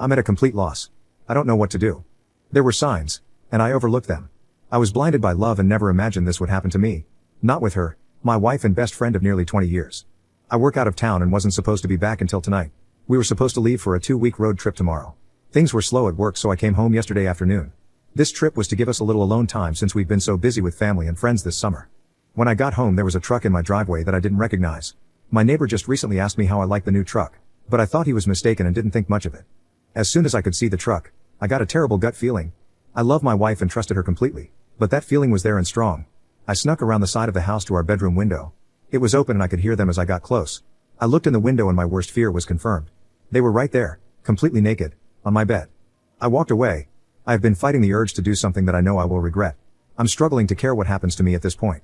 I'm at a complete loss. I don't know what to do. There were signs, and I overlooked them. I was blinded by love and never imagined this would happen to me. Not with her, my wife and best friend of nearly 20 years. I work out of town and wasn't supposed to be back until tonight. We were supposed to leave for a 2-week road trip tomorrow. Things were slow at work, so I came home yesterday afternoon. This trip was to give us a little alone time since we've been so busy with family and friends this summer. When I got home, there was a truck in my driveway that I didn't recognize. My neighbor just recently asked me how I liked the new truck, but I thought he was mistaken and didn't think much of it. As soon as I could see the truck, I got a terrible gut feeling. I love my wife and trusted her completely, but that feeling was there and strong. I snuck around the side of the house to our bedroom window. It was open and I could hear them as I got close. I looked in the window and my worst fear was confirmed. They were right there, completely naked, on my bed. I walked away. I have been fighting the urge to do something that I know I will regret. I'm struggling to care what happens to me at this point.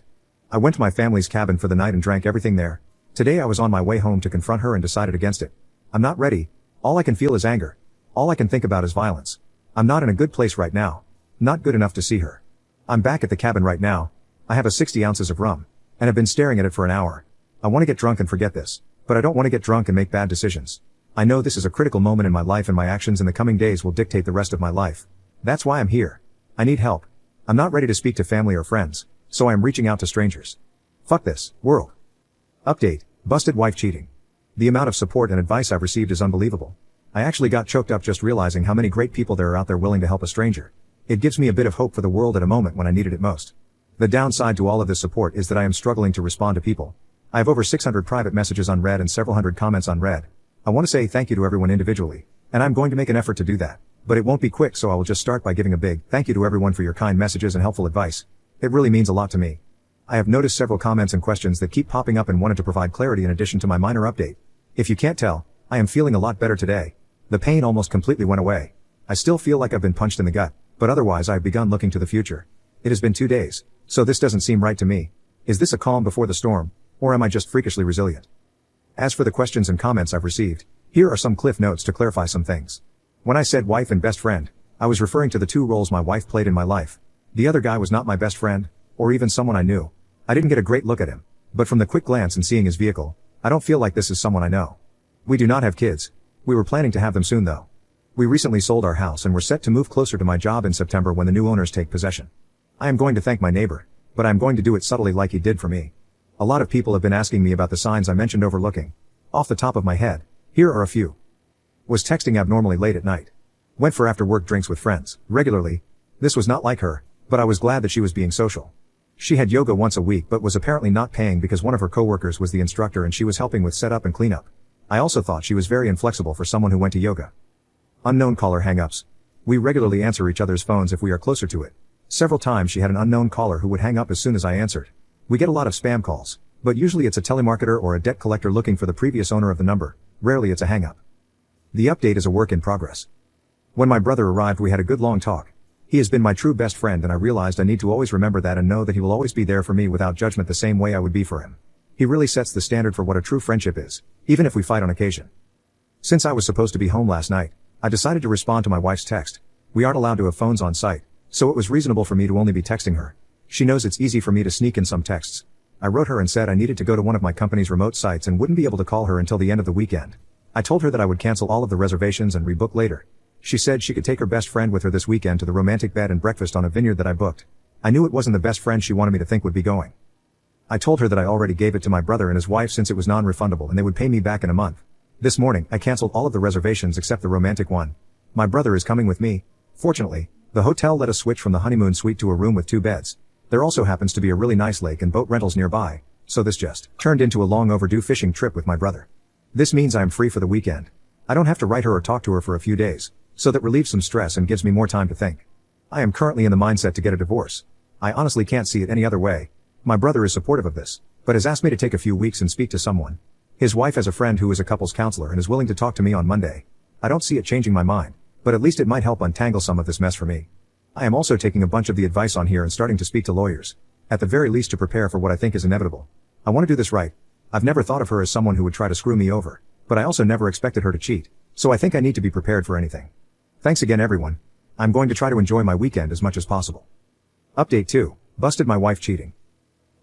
I went to my family's cabin for the night and drank everything there. Today I was on my way home to confront her and decided against it. I'm not ready. All I can feel is anger. All I can think about is violence. I'm not in a good place right now. Not good enough to see her. I'm back at the cabin right now. I have a 60 ounces of rum, and have been staring at it for an hour. I want to get drunk and forget this, but I don't want to get drunk and make bad decisions. I know this is a critical moment in my life and my actions in the coming days will dictate the rest of my life. That's why I'm here. I need help. I'm not ready to speak to family or friends, so I am reaching out to strangers. Fuck this, world. Update, busted wife cheating. The amount of support and advice I've received is unbelievable. I actually got choked up just realizing how many great people there are out there willing to help a stranger. It gives me a bit of hope for the world at a moment when I needed it most. The downside to all of this support is that I am struggling to respond to people. I have over 600 private messages unread and several hundred comments unread. I want to say thank you to everyone individually, and I'm going to make an effort to do that, but it won't be quick, so I will just start by giving a big thank you to everyone for your kind messages and helpful advice. It really means a lot to me. I have noticed several comments and questions that keep popping up and wanted to provide clarity in addition to my minor update. If you can't tell, I am feeling a lot better today. The pain almost completely went away. I still feel like I've been punched in the gut, but otherwise I've begun looking to the future. It has been 2 days, so this doesn't seem right to me. Is this a calm before the storm, or am I just freakishly resilient? As for the questions and comments I've received, here are some cliff notes to clarify some things. When I said wife and best friend, I was referring to the 2 roles my wife played in my life. The other guy was not my best friend, or even someone I knew. I didn't get a great look at him, but from the quick glance and seeing his vehicle, I don't feel like this is someone I know. We do not have kids. We were planning to have them soon though. We recently sold our house and were set to move closer to my job in September when the new owners take possession. I am going to thank my neighbor, but I am going to do it subtly like he did for me. A lot of people have been asking me about the signs I mentioned overlooking. Off the top of my head, here are a few. Was texting abnormally late at night. Went for after work drinks with friends, regularly. This was not like her, but I was glad that she was being social. She had yoga once a week but was apparently not paying because one of her coworkers was the instructor and she was helping with setup and cleanup. I also thought she was very inflexible for someone who went to yoga. Unknown caller hang-ups. We regularly answer each other's phones if we are closer to it. Several times she had an unknown caller who would hang up as soon as I answered. We get a lot of spam calls, but usually it's a telemarketer or a debt collector looking for the previous owner of the number. Rarely it's a hang-up. The update is a work in progress. When my brother arrived we had a good long talk. He has been my true best friend and I realized I need to always remember that and know that he will always be there for me without judgment the same way I would be for him. He really sets the standard for what a true friendship is, even if we fight on occasion. Since I was supposed to be home last night, I decided to respond to my wife's text. We aren't allowed to have phones on site, so it was reasonable for me to only be texting her. She knows it's easy for me to sneak in some texts. I wrote her and said I needed to go to one of my company's remote sites and wouldn't be able to call her until the end of the weekend. I told her that I would cancel all of the reservations and rebook later. She said she could take her best friend with her this weekend to the romantic bed and breakfast on a vineyard that I booked. I knew it wasn't the best friend she wanted me to think would be going. I told her that I already gave it to my brother and his wife since it was non-refundable and they would pay me back in a month. This morning, I canceled all of the reservations except the romantic one. My brother is coming with me. Fortunately, the hotel let us switch from the honeymoon suite to a room with 2 beds. There also happens to be a really nice lake and boat rentals nearby, so this just turned into a long overdue fishing trip with my brother. This means I am free for the weekend. I don't have to write her or talk to her for a few days, so that relieves some stress and gives me more time to think. I am currently in the mindset to get a divorce. I honestly can't see it any other way. My brother is supportive of this, but has asked me to take a few weeks and speak to someone. His wife has a friend who is a couples counselor and is willing to talk to me on Monday. I don't see it changing my mind, but at least it might help untangle some of this mess for me. I am also taking a bunch of the advice on here and starting to speak to lawyers, at the very least to prepare for what I think is inevitable. I want to do this right. I've never thought of her as someone who would try to screw me over, but I also never expected her to cheat, so I think I need to be prepared for anything. Thanks again everyone. I'm going to try to enjoy my weekend as much as possible. Update 2. Busted my wife cheating.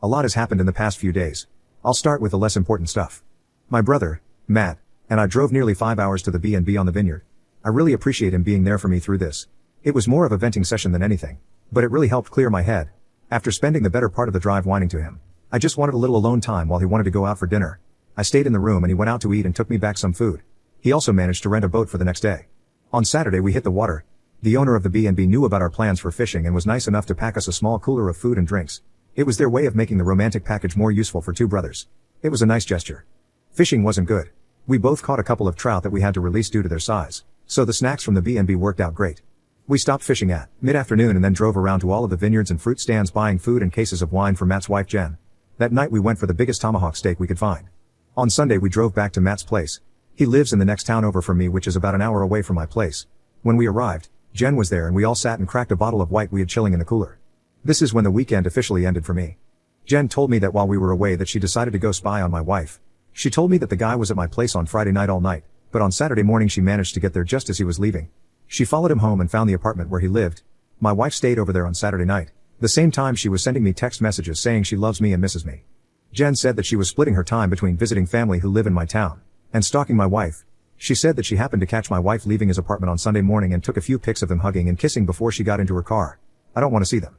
A lot has happened in the past few days. I'll start with the less important stuff. My brother, Matt, and I drove nearly 5 hours to the B&B on the vineyard. I really appreciate him being there for me through this. It was more of a venting session than anything, but it really helped clear my head. After spending the better part of the drive whining to him, I just wanted a little alone time while he wanted to go out for dinner. I stayed in the room and he went out to eat and took me back some food. He also managed to rent a boat for the next day. On Saturday we hit the water. The owner of the B&B knew about our plans for fishing and was nice enough to pack us a small cooler of food and drinks. It was their way of making the romantic package more useful for two brothers. It was a nice gesture. Fishing wasn't good. We both caught a couple of trout that we had to release due to their size, so the snacks from the B&B worked out great. We stopped fishing at mid-afternoon and then drove around to all of the vineyards and fruit stands buying food and cases of wine for Matt's wife Jen. That night we went for the biggest tomahawk steak we could find. On Sunday we drove back to Matt's place. He lives in the next town over from me, which is about an hour away from my place. When we arrived, Jen was there and we all sat and cracked a bottle of white we had chilling in the cooler. This is when the weekend officially ended for me. Jen told me that while we were away that she decided to go spy on my wife. She told me that the guy was at my place on Friday night all night, but on Saturday morning she managed to get there just as he was leaving. She followed him home and found the apartment where he lived. My wife stayed over there on Saturday night. The same time she was sending me text messages saying she loves me and misses me. Jen said that she was splitting her time between visiting family who live in my town and stalking my wife. She said that she happened to catch my wife leaving his apartment on Sunday morning and took a few pics of them hugging and kissing before she got into her car. I don't want to see them.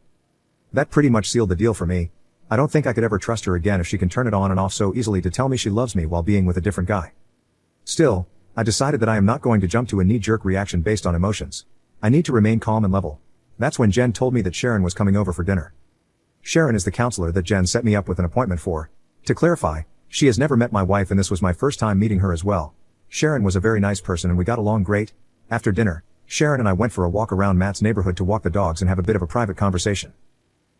That pretty much sealed the deal for me. I don't think I could ever trust her again if she can turn it on and off so easily to tell me she loves me while being with a different guy. Still, I decided that I am not going to jump to a knee-jerk reaction based on emotions. I need to remain calm and level. That's when Jen told me that Sharon was coming over for dinner. Sharon is the counselor that Jen set me up with an appointment for. To clarify, she has never met my wife and this was my first time meeting her as well. Sharon was a very nice person and we got along great. After dinner, Sharon and I went for a walk around Matt's neighborhood to walk the dogs and have a bit of a private conversation.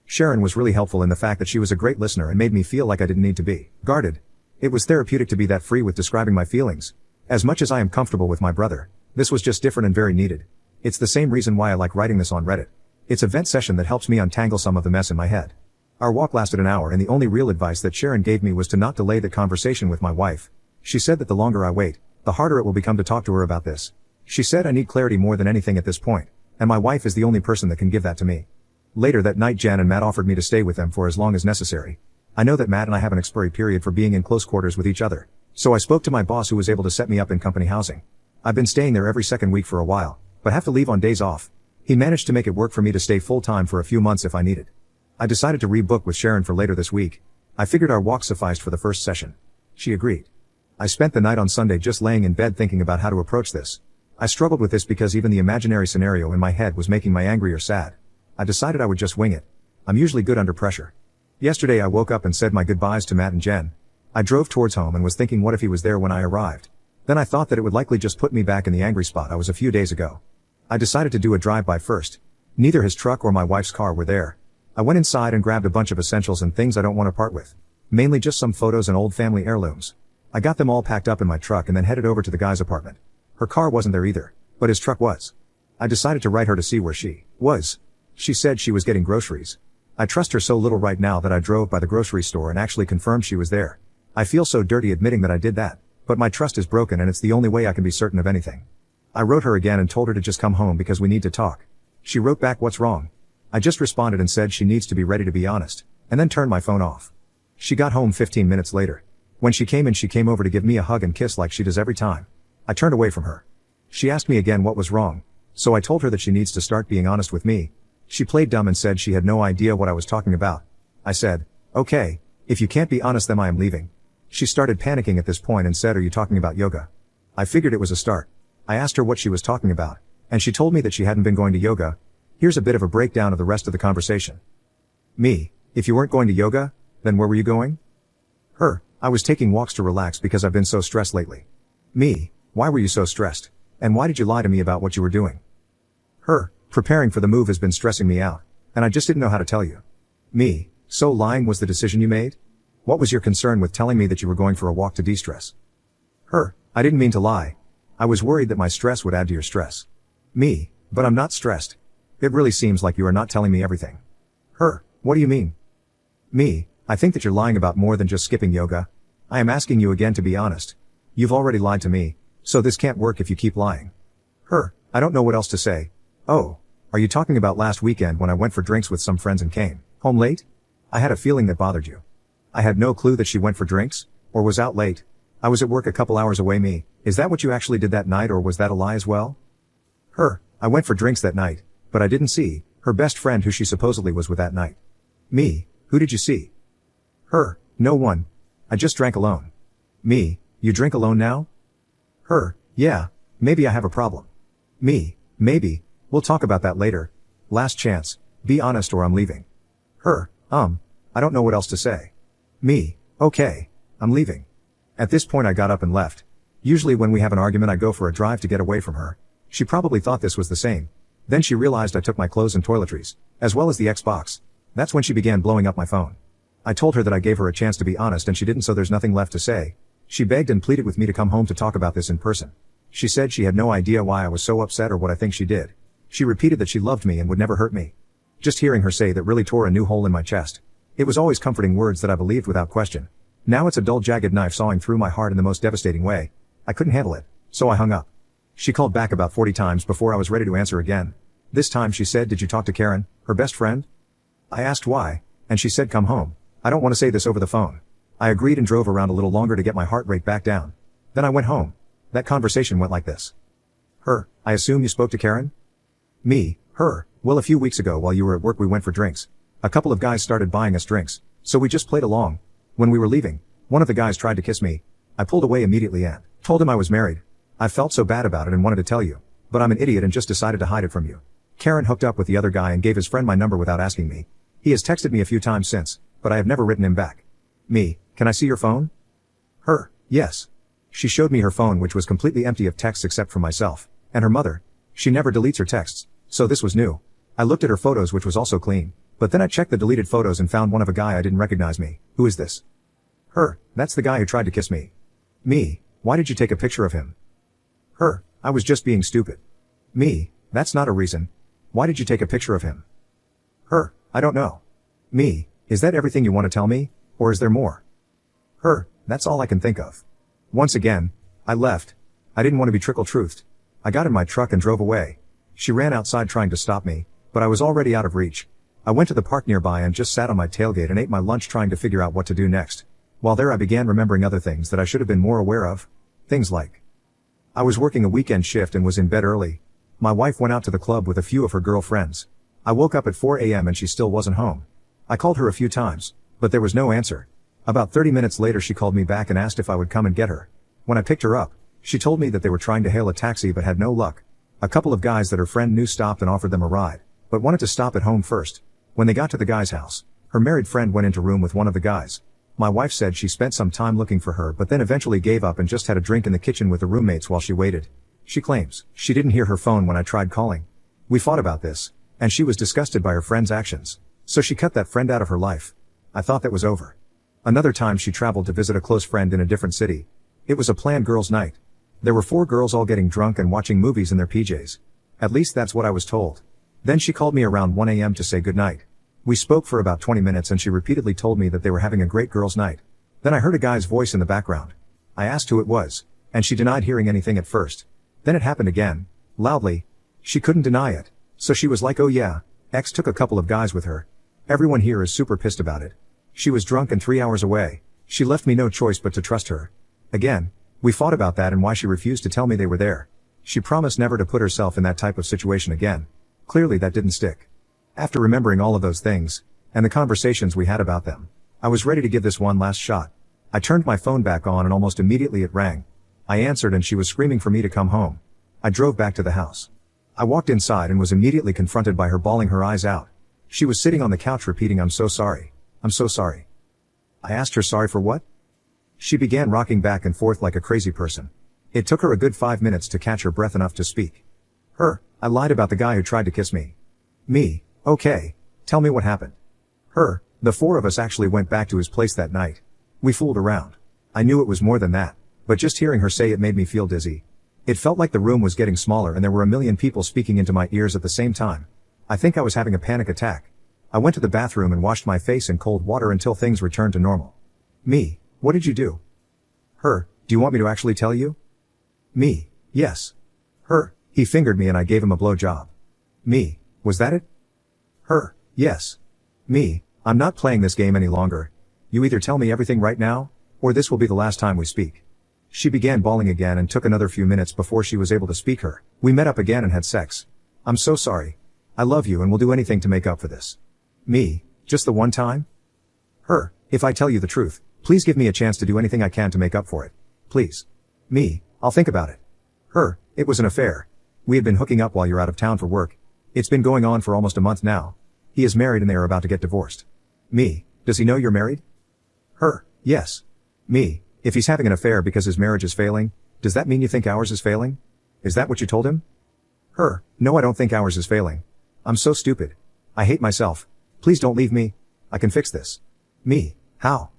Sharon was really helpful in the fact that she was a great listener and made me feel like I didn't need to be guarded. It was therapeutic to be that free with describing my feelings. As much as I am comfortable with my brother, this was just different and very needed. It's the same reason why I like writing this on Reddit. It's a vent session that helps me untangle some of the mess in my head. Our walk lasted an hour and the only real advice that Sharon gave me was to not delay the conversation with my wife. She said that the longer I wait, the harder it will become to talk to her about this. She said I need clarity more than anything at this point, and my wife is the only person that can give that to me. Later that night Jen and Matt offered me to stay with them for as long as necessary. I know that Matt and I have an expiry period for being in close quarters with each other, so I spoke to my boss who was able to set me up in company housing. I've been staying there every second week for a while, but have to leave on days off. He managed to make it work for me to stay full-time for a few months if I needed. I decided to rebook with Sharon for later this week. I figured our walk sufficed for the first session. She agreed. I spent the night on Sunday just laying in bed thinking about how to approach this. I struggled with this because even the imaginary scenario in my head was making me angry or sad. I decided I would just wing it. I'm usually good under pressure. Yesterday I woke up and said my goodbyes to Matt and Jen. I drove towards home and was thinking what if he was there when I arrived. Then I thought that it would likely just put me back in the angry spot I was a few days ago. I decided to do a drive-by first. Neither his truck or my wife's car were there. I went inside and grabbed a bunch of essentials and things I don't want to part with. Mainly just some photos and old family heirlooms. I got them all packed up in my truck and then headed over to the guy's apartment. Her car wasn't there either, but his truck was. I decided to write her to see where she was. She said she was getting groceries. I trust her so little right now that I drove by the grocery store and actually confirmed she was there. I feel so dirty admitting that I did that, but my trust is broken and it's the only way I can be certain of anything. I wrote her again and told her to just come home because we need to talk. She wrote back, "What's wrong?" I just responded and said she needs to be ready to be honest, and then turned my phone off. She got home 15 minutes later. When she came in she came over to give me a hug and kiss like she does every time. I turned away from her. She asked me again what was wrong, so I told her that she needs to start being honest with me. She played dumb and said she had no idea what I was talking about. I said, "Okay, if you can't be honest then I am leaving." She started panicking at this point and said, "Are you talking about yoga?" I figured it was a start. I asked her what she was talking about, and she told me that she hadn't been going to yoga. Here's a bit of a breakdown of the rest of the conversation. Me, if you weren't going to yoga, then where were you going? Her, I was taking walks to relax because I've been so stressed lately. Me, why were you so stressed? And why did you lie to me about what you were doing? Her, preparing for the move has been stressing me out, and I just didn't know how to tell you. Me, so lying was the decision you made? What was your concern with telling me that you were going for a walk to de-stress? Her, I didn't mean to lie. I was worried that my stress would add to your stress. Me, but I'm not stressed. It really seems like you are not telling me everything. Her, what do you mean? Me, I think that you're lying about more than just skipping yoga. I am asking you again to be honest. You've already lied to me, so this can't work if you keep lying. Her, I don't know what else to say. Oh, are you talking about last weekend when I went for drinks with some friends and came home late? I had a feeling that bothered you. I had no clue that she went for drinks, or was out late. I was at work a couple hours away. Me, is that what you actually did that night or was that a lie as well? Her, I went for drinks that night, but I didn't see her best friend who she supposedly was with that night. Me, who did you see? Her, no one. I just drank alone. Me, you drink alone now? Her, yeah, maybe I have a problem. Me, maybe, we'll talk about that later. Last chance, be honest or I'm leaving. Her, I don't know what else to say. Me, okay, I'm leaving. At this point I got up and left. Usually when we have an argument I go for a drive to get away from her. She probably thought this was the same. Then she realized I took my clothes and toiletries, as well as the Xbox. That's when she began blowing up my phone. I told her that I gave her a chance to be honest and she didn't, so there's nothing left to say. She begged and pleaded with me to come home to talk about this in person. She said she had no idea why I was so upset or what I think she did. She repeated that she loved me and would never hurt me. Just hearing her say that really tore a new hole in my chest. It was always comforting words that I believed without question. Now it's a dull jagged knife sawing through my heart in the most devastating way. I couldn't handle it, so I hung up. She called back about 40 times before I was ready to answer again. This time she said, "Did you talk to Karen, her best friend?" I asked why, and she said, "Come home. I don't want to say this over the phone." I agreed and drove around a little longer to get my heart rate back down. Then I went home. That conversation went like this. Her, I assume you spoke to Karen? Me, her, well, a few weeks ago while you were at work we went for drinks. A couple of guys started buying us drinks, so we just played along. When we were leaving, one of the guys tried to kiss me. I pulled away immediately and told him I was married. I felt so bad about it and wanted to tell you, but I'm an idiot and just decided to hide it from you. Karen hooked up with the other guy and gave his friend my number without asking me. He has texted me a few times since, but I have never written him back. Me, can I see your phone? Her, yes. She showed me her phone, which was completely empty of texts except for myself and her mother. She never deletes her texts, so this was new. I looked at her photos, which was also clean, but then I checked the deleted photos and found one of a guy I didn't recognize. Me, who is this? Her, that's the guy who tried to kiss me. Me, why did you take a picture of him? Her, I was just being stupid. Me, that's not a reason. Why did you take a picture of him? Her, I don't know. Me, is that everything you want to tell me, or is there more? Her, that's all I can think of. Once again, I left. I didn't want to be trickle-truthed. I got in my truck and drove away. She ran outside trying to stop me, but I was already out of reach. I went to the park nearby and just sat on my tailgate and ate my lunch trying to figure out what to do next. While there I began remembering other things that I should have been more aware of. Things like, I was working a weekend shift and was in bed early. My wife went out to the club with a few of her girlfriends. I woke up at 4 a.m. and she still wasn't home. I called her a few times, but there was no answer. About 30 minutes later she called me back and asked if I would come and get her. When I picked her up, she told me that they were trying to hail a taxi but had no luck. A couple of guys that her friend knew stopped and offered them a ride, but wanted to stop at home first. When they got to the guy's house, her married friend went into room with one of the guys. My wife said she spent some time looking for her but then eventually gave up and just had a drink in the kitchen with the roommates while she waited. She claims she didn't hear her phone when I tried calling. We fought about this, and she was disgusted by her friend's actions, so she cut that friend out of her life. I thought that was over. Another time she traveled to visit a close friend in a different city. It was a planned girls' night. There were 4 girls all getting drunk and watching movies in their PJs. At least that's what I was told. Then she called me around 1 a.m. to say goodnight. We spoke for about 20 minutes and she repeatedly told me that they were having a great girls' night. Then I heard a guy's voice in the background. I asked who it was, and she denied hearing anything at first. Then it happened again, loudly. She couldn't deny it, so she was like, "Oh yeah, X took a couple of guys with her. Everyone here is super pissed about it. She was drunk and 3 hours away. She left me no choice but to trust her." Again, we fought about that and why she refused to tell me they were there. She promised never to put herself in that type of situation again. Clearly that didn't stick. After remembering all of those things, and the conversations we had about them, I was ready to give this one last shot. I turned my phone back on and almost immediately it rang. I answered and she was screaming for me to come home. I drove back to the house. I walked inside and was immediately confronted by her bawling her eyes out. She was sitting on the couch repeating, "I'm so sorry. I'm so sorry." I asked her sorry for what? She began rocking back and forth like a crazy person. It took her a good 5 minutes to catch her breath enough to speak. Her, I lied about the guy who tried to kiss me. Me, okay, tell me what happened. Her, the 4 of us actually went back to his place that night. We fooled around. I knew it was more than that, but just hearing her say it made me feel dizzy. It felt like the room was getting smaller and there were a million people speaking into my ears at the same time. I think I was having a panic attack. I went to the bathroom and washed my face in cold water until things returned to normal. Me, what did you do? Her, do you want me to actually tell you? Me, yes. Her, he fingered me and I gave him a blowjob. Me, was that it? Her, yes. Me, I'm not playing this game any longer. You either tell me everything right now, or this will be the last time we speak. She began bawling again and took another few minutes before she was able to speak her. We met up again and had sex. I'm so sorry. I love you and will do anything to make up for this. Me, just the one time? Her, if I tell you the truth, please give me a chance to do anything I can to make up for it. Please. Me, I'll think about it. Her, it was an affair. We had been hooking up while you're out of town for work. It's been going on for almost a month now. He is married and they are about to get divorced. Me, does he know you're married? Her, yes. Me, if he's having an affair because his marriage is failing, does that mean you think ours is failing? Is that what you told him? Her, no, I don't think ours is failing. I'm so stupid. I hate myself. Please don't leave me. I can fix this. Me, how?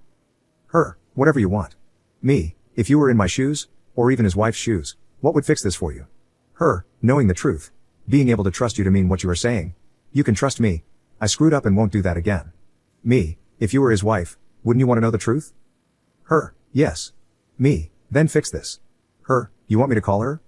Her, whatever you want. Me, if you were in my shoes, or even his wife's shoes, what would fix this for you? Her, knowing the truth. Being able to trust you to mean what you are saying. You can trust me. I screwed up and won't do that again. Me, if you were his wife, wouldn't you want to know the truth? Her, yes. Me, then fix this. Her, you want me to call her?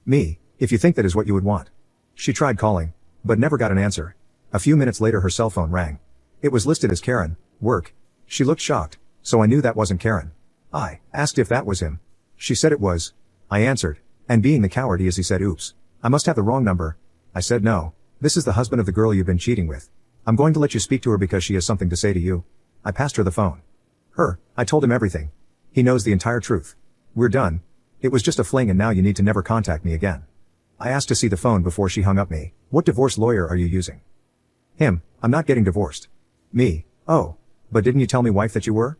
Me, if you think that is what you would want. She tried calling, but never got an answer. A few minutes later her cell phone rang. It was listed as Karen, work. She looked shocked, so I knew that wasn't Karen. I asked if that was him. She said it was. I answered, and being the coward he is, he said, oops, I must have the wrong number. I said no, this is the husband of the girl you've been cheating with. I'm going to let you speak to her because she has something to say to you. I passed her the phone. Her, I told him everything. He knows the entire truth. We're done. It was just a fling and now you need to never contact me again. I asked to see the phone before she hung up me. What divorce lawyer are you using? Him, I'm not getting divorced. Me, oh, but didn't you tell me wife that you were?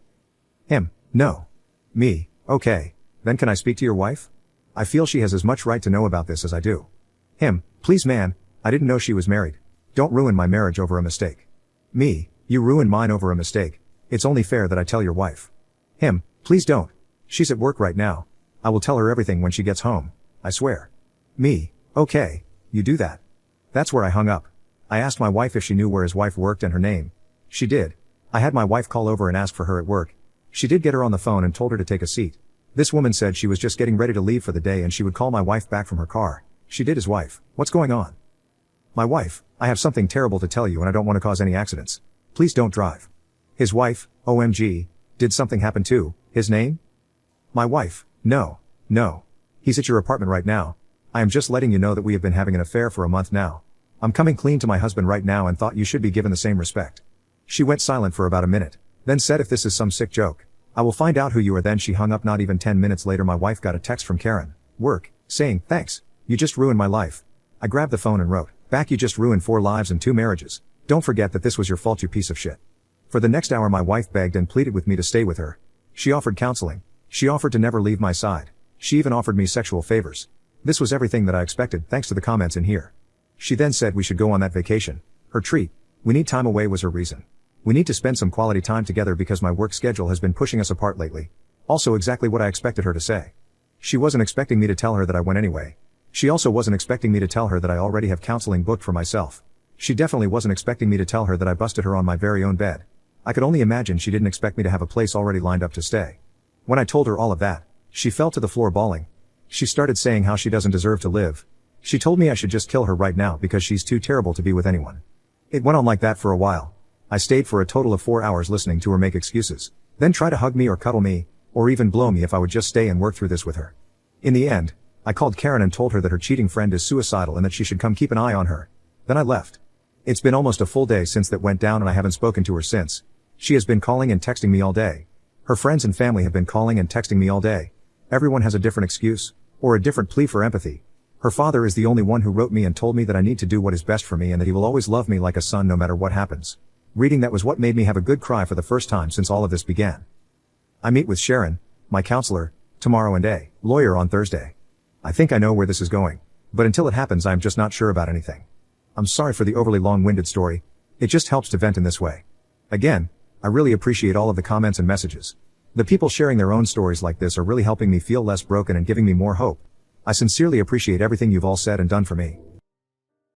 Him, no. Me, okay, then can I speak to your wife? I feel she has as much right to know about this as I do. Him, please man, I didn't know she was married. Don't ruin my marriage over a mistake. Me, you ruined mine over a mistake. It's only fair that I tell your wife. Him, please don't. She's at work right now. I will tell her everything when she gets home. I swear. Me, okay, you do that. That's where I hung up. I asked my wife if she knew where his wife worked and her name. She did. I had my wife call over and ask for her at work. She did get her on the phone and told her to take a seat. This woman said she was just getting ready to leave for the day and she would call my wife back from her car. She did his wife. What's going on? My wife, I have something terrible to tell you and I don't want to cause any accidents. Please don't drive. His wife, OMG, did something happen to his name? My wife, no. He's at your apartment right now. I am just letting you know that we have been having an affair for a month now. I'm coming clean to my husband right now and thought you should be given the same respect. She went silent for about a minute, then said if this is some sick joke, I will find out who you are. Then she hung up. Not even 10 minutes later my wife got a text from Karen, work, saying, thanks, you just ruined my life. I grabbed the phone and wrote, back, you just ruined 4 lives and 2 marriages. Don't forget that this was your fault, you piece of shit. For the next hour my wife begged and pleaded with me to stay with her. She offered counseling. She offered to never leave my side. She even offered me sexual favors. This was everything that I expected thanks to the comments in here. She then said we should go on that vacation. Her treat. We need time away was her reason. We need to spend some quality time together because my work schedule has been pushing us apart lately. Also exactly what I expected her to say. She wasn't expecting me to tell her that I went anyway. She also wasn't expecting me to tell her that I already have counseling booked for myself. She definitely wasn't expecting me to tell her that I busted her on my very own bed. I could only imagine she didn't expect me to have a place already lined up to stay. When I told her all of that, she fell to the floor bawling. She started saying how she doesn't deserve to live. She told me I should just kill her right now because she's too terrible to be with anyone. It went on like that for a while. I stayed for a total of 4 hours listening to her make excuses, then try to hug me or cuddle me, or even blow me if I would just stay and work through this with her. In the end, I called Karen and told her that her cheating friend is suicidal and that she should come keep an eye on her. Then I left. It's been almost a full day since that went down and I haven't spoken to her since. She has been calling and texting me all day. Her friends and family have been calling and texting me all day. Everyone has a different excuse, or a different plea for empathy. Her father is the only one who wrote me and told me that I need to do what is best for me and that he will always love me like a son no matter what happens. Reading that was what made me have a good cry for the first time since all of this began. I meet with Sharon, my counselor, tomorrow and a lawyer on Thursday. I think I know where this is going, but until it happens I am just not sure about anything. I'm sorry for the overly long-winded story. It just helps to vent in this way. Again, I really appreciate all of the comments and messages. The people sharing their own stories like this are really helping me feel less broken and giving me more hope. I sincerely appreciate everything you've all said and done for me.